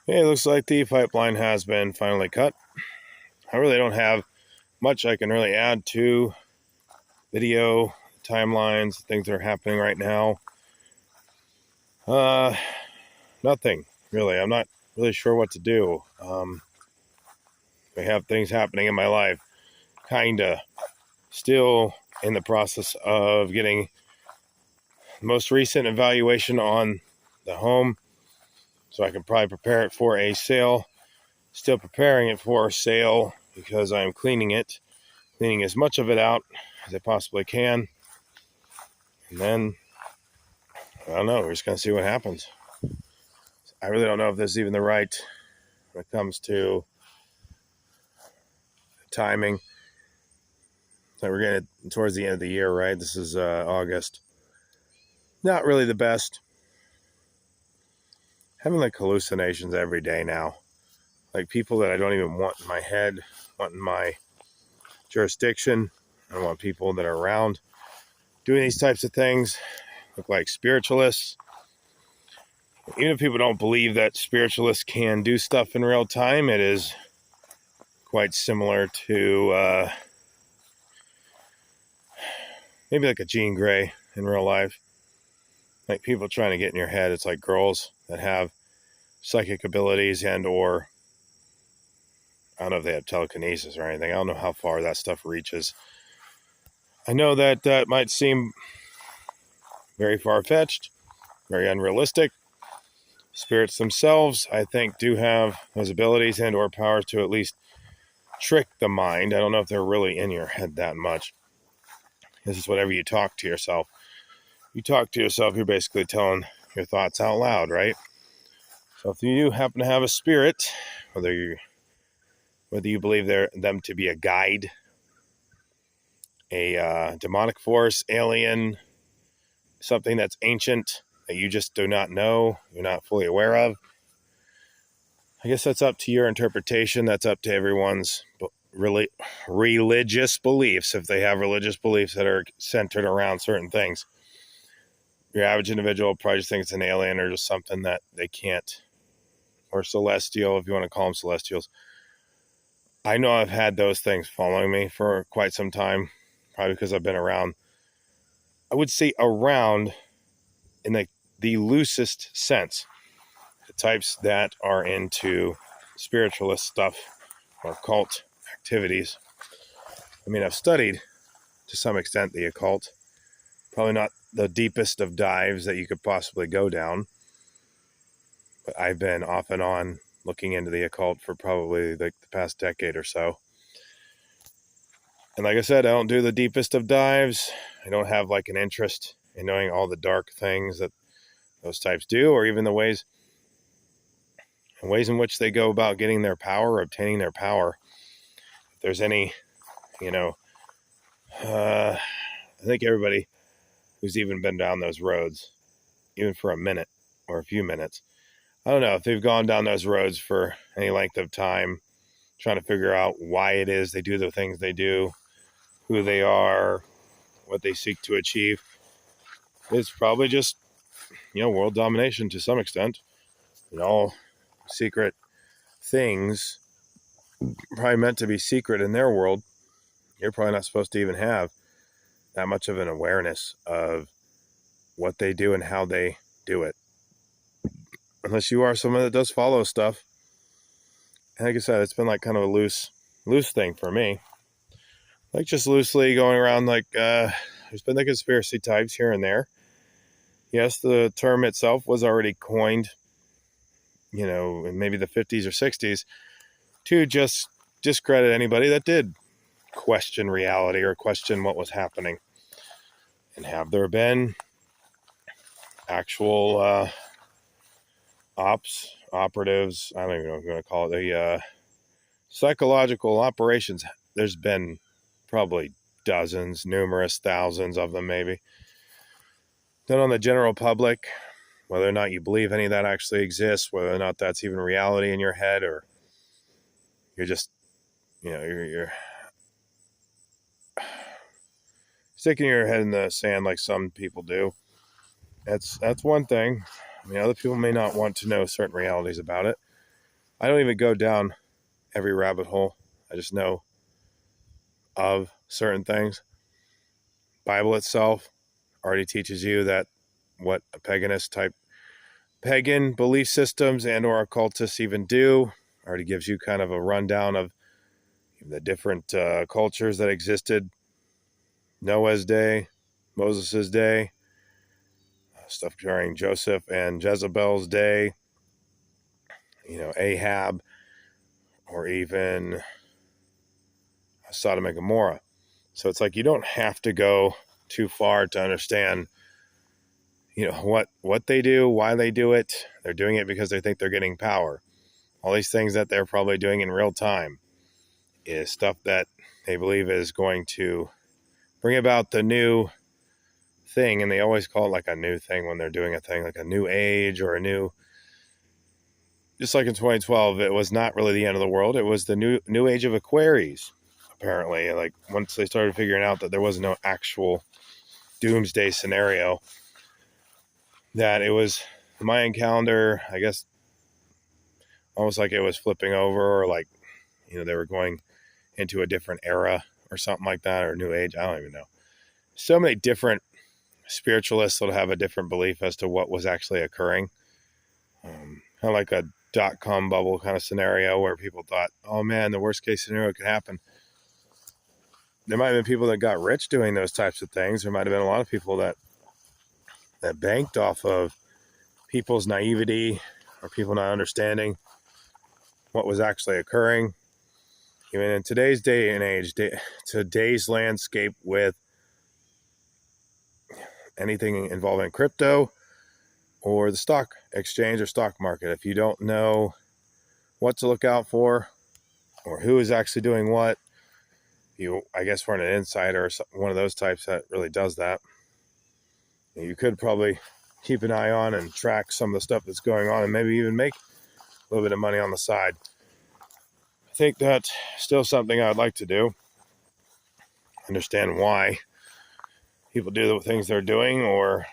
Hey, it looks like the pipeline has been finally cut. I really don't have much I can really add to video timelines, things that are happening right now. Uh, Nothing really. I'm not really sure what to do. I have things happening in my life, kinda. Still in the process of getting the most recent evaluation on the home, so I can probably prepare it for a sale. Still preparing it for a sale because I'm cleaning as much of it out as I possibly can. And then, I don't know, we're just going to see what happens. I really don't know if this is even the right when it comes to timing. So we're getting towards the end of the year, right? This is August. Not really the best. Having like hallucinations every day now. Like people that I don't even want in my head, want in my jurisdiction. I don't want people that are around doing these types of things. Look like spiritualists. Even if people don't believe that spiritualists can do stuff in real time, it is quite similar to maybe like a Jean Grey in real life. Like people trying to get in your head. It's like girls that have psychic abilities and or I don't know if they have telekinesis or anything. I don't know how far that stuff reaches. I know that that might seem very far-fetched, very unrealistic. Spirits themselves, I think, do have those abilities and or powers to at least trick the mind. I don't know if they're really in your head that much. This is whatever you talk to yourself. You talk to yourself, you're basically telling your thoughts out loud, right? So if you happen to have a spirit, whether you believe them to be a guide, a demonic force, alien, something that's ancient that you just do not know, you're not fully aware of, I guess that's up to your interpretation. That's up to everyone's really religious beliefs, if they have religious beliefs that are centered around certain things. Your average individual probably just thinks it's an alien or just something that they can't, or celestial, if you want to call them celestials. I know I've had those things following me for quite some time, probably because I've been around. I would say around in the loosest sense. The types that are into spiritualist stuff or cult activities. I mean, I've studied to some extent the occult. Probably not the deepest of dives that you could possibly go down. But I've been off and on looking into the occult for probably like the past decade or so. And like I said, I don't do the deepest of dives. I don't have like an interest in knowing all the dark things that those types do, or even the ways in which they go about getting their power or obtaining their power. If there's any, you know, I think everybody who's even been down those roads, even for a minute or a few minutes, I don't know if they've gone down those roads for any length of time, trying to figure out why it is they do the things they do, who they are, what they seek to achieve. It's probably just, world domination to some extent. All secret things probably meant to be secret in their world. You're probably not supposed to even have that much of an awareness of what they do and how they do it. Unless you are someone that does follow stuff. And like I said, it's been like kind of a loose thing for me. Like just loosely going around like, there's been the conspiracy types here and there. Yes, the term itself was already coined, in maybe the 50s or 60s to just discredit anybody that did question reality or question what was happening. And have there been actual operatives, I don't even know what I'm going to call it, the psychological operations? There's been probably dozens, numerous thousands of them maybe. Then on the general public, whether or not you believe any of that actually exists, whether or not that's even reality in your head, or you're just, you're sticking your head in the sand like some people do. That's one thing. I mean, other people may not want to know certain realities about it. I don't even go down every rabbit hole. I just know of certain things. Bible itself already teaches you that what a pagan belief systems and or occultists even do. Already gives you kind of a rundown of the different cultures that existed. Noah's day, Moses' day, stuff during Joseph and Jezebel's day, Ahab, or even Sodom and Gomorrah. So it's like you don't have to go too far to understand, what they do, why they do it. They're doing it because they think they're getting power. All these things that they're probably doing in real time is stuff that they believe is going to bring about the new thing. And they always call it like a new thing when they're doing a thing, like a new age or a new, just like in 2012, it was not really the end of the world. It was the new age of Aquarius, apparently. Like once they started figuring out that there was no actual doomsday scenario, that it was the Mayan calendar, I guess, almost like it was flipping over, or like, they were going into a different era or something like that, or new age. I don't even know. So many different spiritualists will have a different belief as to what was actually occurring. Kind of like a dot-com bubble kind of scenario where people thought, oh man, the worst case scenario could happen. There might have been people that got rich doing those types of things. There might have been a lot of people that banked off of people's naivety or people not understanding what was actually occurring. Even in today's day and age, today's landscape with anything involving crypto or the stock exchange or stock market, if you don't know what to look out for or who is actually doing what, I guess we're an insider or one of those types that really does that. You could probably keep an eye on and track some of the stuff that's going on and maybe even make a little bit of money on the side. I think that's still something I'd like to do. Understand why people do the things they're doing, or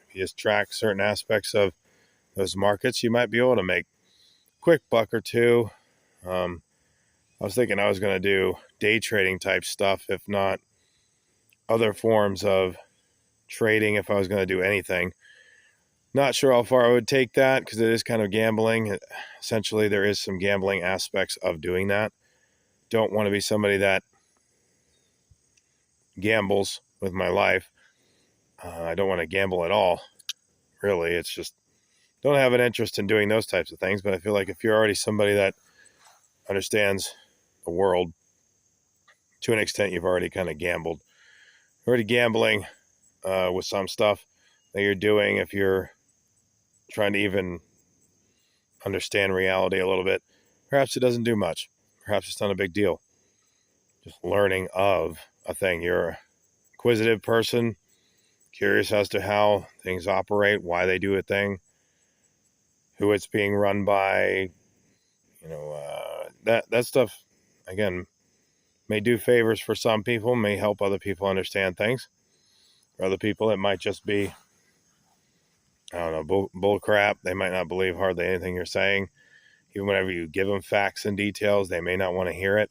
if you just track certain aspects of those markets, you might be able to make a quick buck or two. I was thinking I was going to do day trading type stuff, if not other forms of trading, if I was going to do anything. Not sure how far I would take that because it is kind of gambling. Essentially, there is some gambling aspects of doing that. Don't want to be somebody that gambles with my life. I don't want to gamble at all. Really, it's just don't have an interest in doing those types of things. But I feel like if you're already somebody that understands the world to an extent, you've already kind of gambled. You're already gambling with some stuff that you're doing. If you're trying to even understand reality a little bit, perhaps it doesn't do much. Perhaps it's not a big deal. Just learning of a thing. You're an inquisitive person, curious as to how things operate, why they do a thing, who it's being run by. That stuff, again, may do favors for some people, may help other people understand things. For other people, it might just be, I don't know, bull crap. They might not believe hardly anything you're saying. Even whenever you give them facts and details, they may not want to hear it.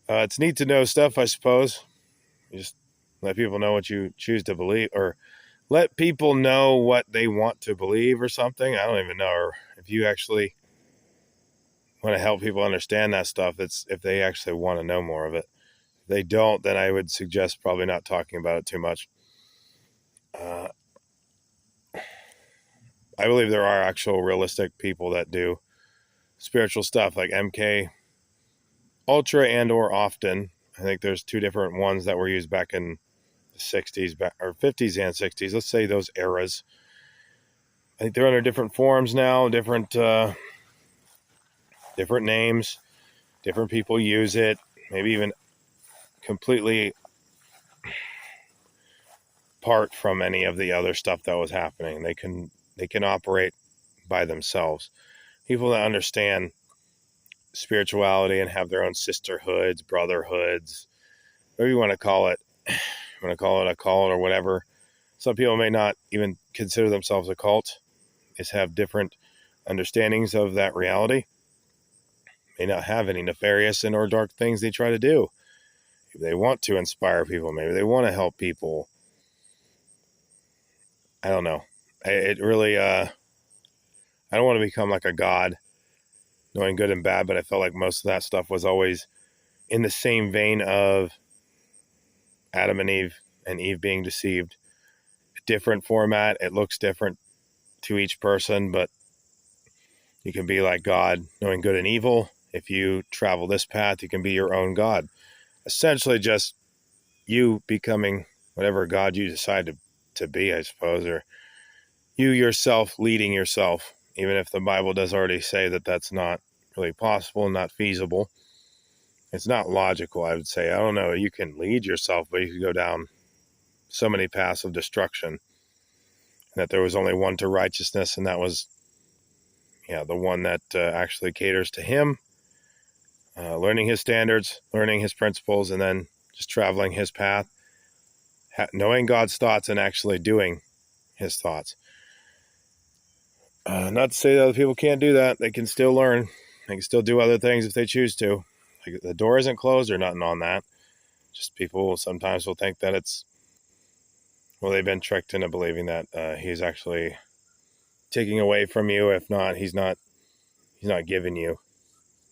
It's neat to know stuff, I suppose. You just let people know what you choose to believe, or let people know what they want to believe or something. I don't even know. Or if you actually want to help people understand that stuff, it's if they actually want to know more of it. If they don't, then I would suggest probably not talking about it too much. I believe there are actual realistic people that do spiritual stuff like MKultra and or often. I think there's two different ones that were used back in the 60s or 50s and 60s. Let's say those eras. I think they're under different forms now, different names, different people use it, maybe even completely apart from any of the other stuff that was happening. They can operate by themselves. People that understand spirituality and have their own sisterhoods, brotherhoods, whatever you want to call it. You want to call it a cult or whatever. Some people may not even consider themselves a cult. Just have different understandings of that reality may not have any nefarious and or dark things they try to do. Maybe they want to inspire people. Maybe they want to help people. I don't know. It really, I don't want to become like a god, knowing good and bad, but I felt like most of that stuff was always in the same vein of Adam and Eve being deceived. Different format. It looks different to each person, but you can be like God, knowing good and evil. If you travel this path, you can be your own God. Essentially just you becoming whatever God you decide to be, I suppose, or you yourself leading yourself, even if the Bible does already say that that's not really possible, not feasible. It's not logical, I would say. I don't know. You can lead yourself, but you can go down so many paths of destruction. And that there was only one to righteousness, and that was, the one that actually caters to him, learning his standards, learning his principles, and then just traveling his path, knowing God's thoughts and actually doing his thoughts. Not to say that other people can't do that. They can still learn. They can still do other things if they choose to. Like, the door isn't closed or nothing on that. Just people sometimes will think that they've been tricked into believing that he's actually taking away from you. If not, he's not giving you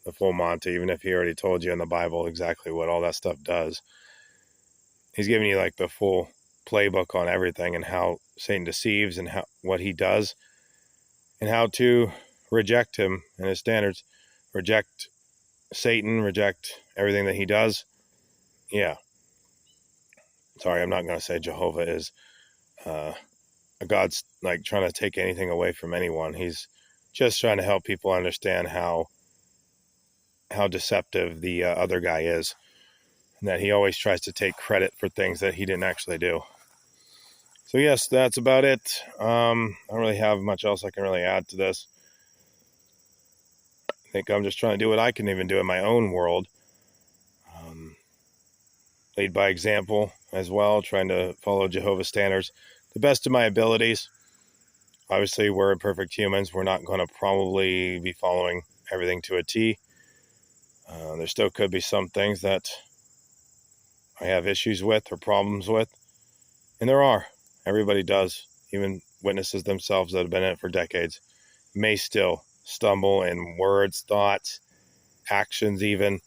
the full Monty, even if he already told you in the Bible exactly what all that stuff does. He's giving you like the full playbook on everything and how Satan deceives and what he does and how to reject him and his standards, reject Satan, reject everything that he does. Yeah. Sorry, I'm not going to say Jehovah is a God's like trying to take anything away from anyone. He's just trying to help people understand how deceptive the other guy is, and that he always tries to take credit for things that he didn't actually do. So yes, that's about it. I don't really have much else I can really add to this. I think I'm just trying to do what I can even do in my own world. Lead by example as well, trying to follow Jehovah's standards the best of my abilities. Obviously, we're imperfect humans. We're not going to probably be following everything to a T. There still could be some things that I have issues with or problems with. And there are. Everybody does. Even witnesses themselves that have been in it for decades may still stumble in words, thoughts, actions even.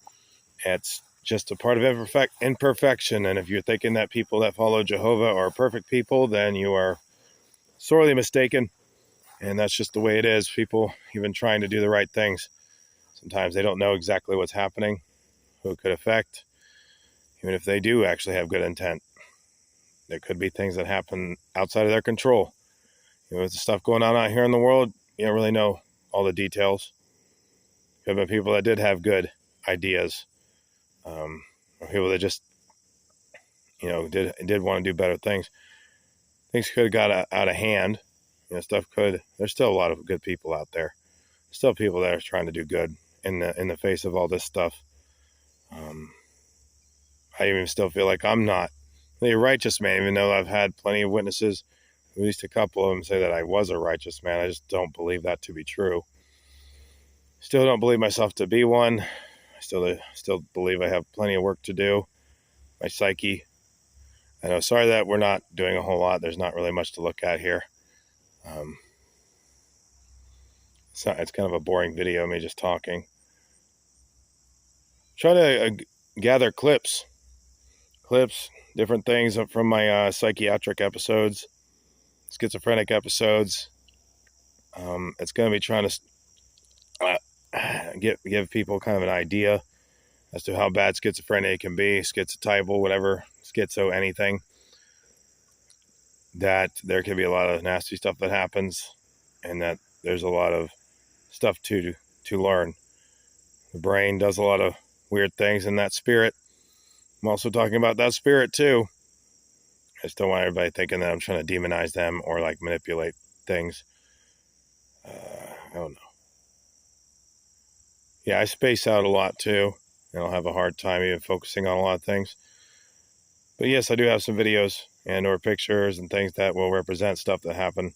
It's just a part of imperfection. And if you're thinking that people that follow Jehovah are perfect people, then you are sorely mistaken. And that's just the way it is. People even trying to do the right things, sometimes they don't know exactly what's happening, who it could affect. Even if they do actually have good intent, there could be things that happen outside of their control. With the stuff going on out here in the world, you don't really know all the details. There have been people that did have good ideas, or people that just, did want to do better things. Things could have got out of hand. There's still a lot of good people out there. Still people that are trying to do good in the face of all this stuff. I even still feel like I'm not a righteous man, even though I've had plenty of witnesses, at least a couple of them, say that I was a righteous man. I just don't believe that to be true. Still don't believe myself to be one. I still believe I have plenty of work to do. My psyche. I know, sorry that we're not doing a whole lot. There's not really much to look at here. It's kind of a boring video, me just talking. Try to gather clips, different things from my psychiatric episodes, schizophrenic episodes. It's going to be trying to give people kind of an idea as to how bad schizophrenia can be, schizotypal, whatever, schizo, anything. That there can be a lot of nasty stuff that happens, and that there's a lot of stuff to learn. The brain does a lot of weird things, and that spirit. I'm also talking about that spirit too. I just don't want everybody thinking that I'm trying to demonize them or like manipulate things. I don't know. Yeah, I space out a lot too, and I'll have a hard time even focusing on a lot of things. But yes, I do have some videos and or pictures and things that will represent stuff that happened